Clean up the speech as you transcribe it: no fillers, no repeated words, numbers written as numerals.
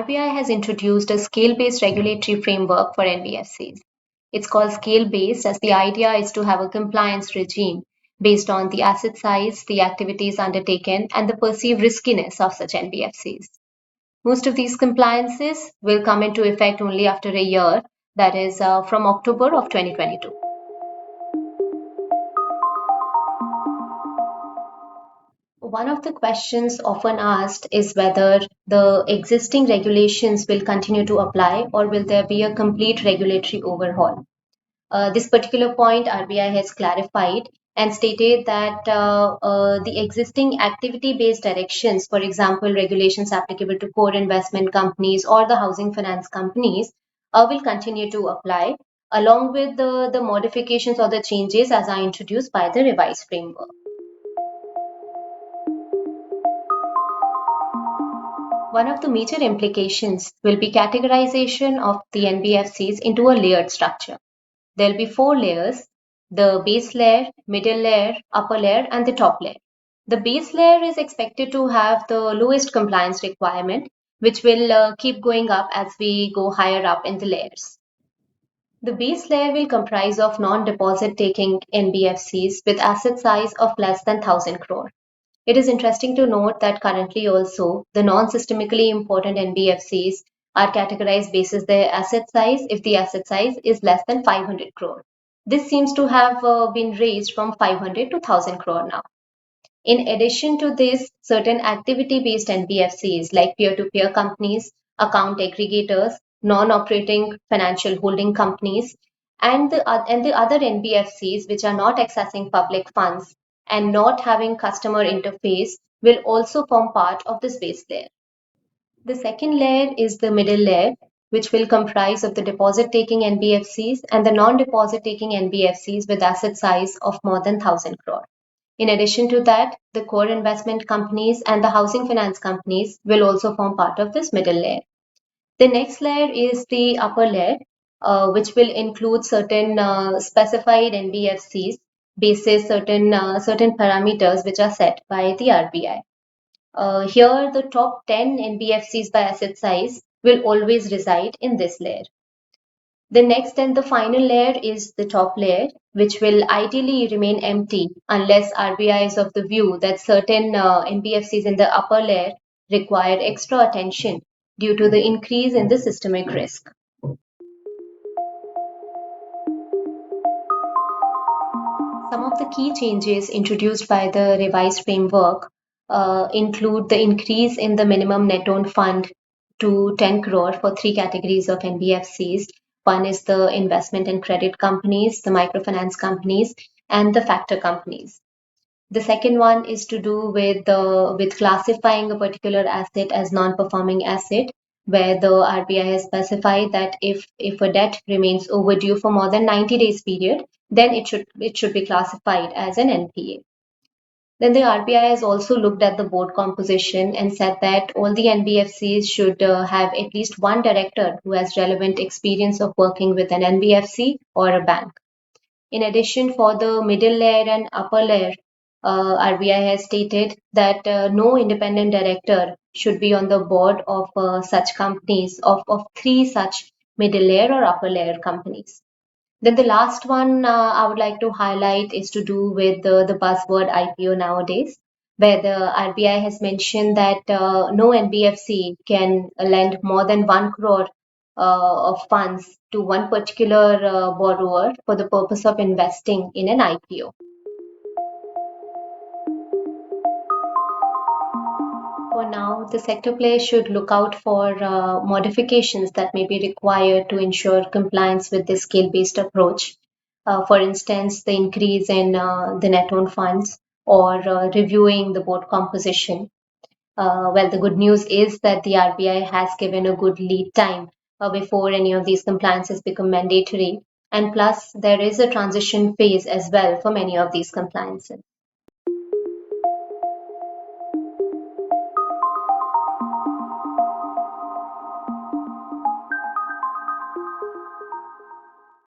RBI has introduced a scale-based regulatory framework for NBFCs. It's called scale-based as the idea is to have a compliance regime based on the asset size, the activities undertaken, and the perceived riskiness of such NBFCs. Most of these compliances will come into effect only after a year, that is from October of 2022. One of the questions often asked is whether the existing regulations will continue to apply or will there be a complete regulatory overhaul. This particular point RBI has clarified and stated that the existing activity-based directions, for example, regulations applicable to core investment companies or the housing finance companies, will continue to apply along with the modifications or the changes as are introduced by the revised framework. One of the major implications will be categorization of the NBFCs into a layered structure. There'll be 4 layers: the base layer, middle layer, upper layer, and the top layer. The base layer is expected to have the lowest compliance requirement, which will keep going up as we go higher up in the layers. The base layer will comprise of non-deposit taking NBFCs with asset size of less than 1,000 crore. It is interesting to note that currently also the non-systemically important NBFCs are categorized basis their asset size if the asset size is less than 500 crore. This seems to have been raised from 500 to 1,000 crore now. In addition to this, certain activity-based NBFCs like peer-to-peer companies, account aggregators, non-operating financial holding companies, and the other NBFCs which are not accessing public funds and not having customer interface will also form part of this base layer. The second layer is the middle layer, which will comprise of the deposit-taking NBFCs and the non-deposit-taking NBFCs with asset size of more than 1,000 crore. In addition to that, the core investment companies and the housing finance companies will also form part of this middle layer. The next layer is the upper layer, which will include certain specified NBFCs basis certain parameters which are set by the RBI. Here, the top 10 NBFCs by asset size will always reside in this layer. The next and the final layer is the top layer, which will ideally remain empty unless RBI is of the view that certain NBFCs in the upper layer require extra attention due to the increase in the systemic risk. Some of the key changes introduced by the revised framework include the increase in the minimum net owned fund to 10 crore for 3 categories of NBFCs. One is the investment and credit companies, the microfinance companies, and the factor companies. The second one is to do with classifying a particular asset as non-performing asset, where the RBI has specified that if a debt remains overdue for more than 90 days period, then it should be classified as an NPA. Then the RBI has also looked at the board composition and said that all the NBFCs should have at least one director who has relevant experience of working with an NBFC or a bank. In addition, for the middle layer and upper layer, RBI has stated that no independent director should be on the board of such companies, of 3 such middle layer or upper layer companies. Then the last one I would like to highlight is to do with the buzzword IPO nowadays, where the RBI has mentioned that no NBFC can lend more than 1 crore of funds to one particular borrower for the purpose of investing in an IPO. For now, the sector players should look out for modifications that may be required to ensure compliance with the scale-based approach. For instance, the increase in the net owned funds or reviewing the board composition. Well, the good news is that the RBI has given a good lead time before any of these compliances become mandatory. And plus, there is a transition phase as well for many of these compliances.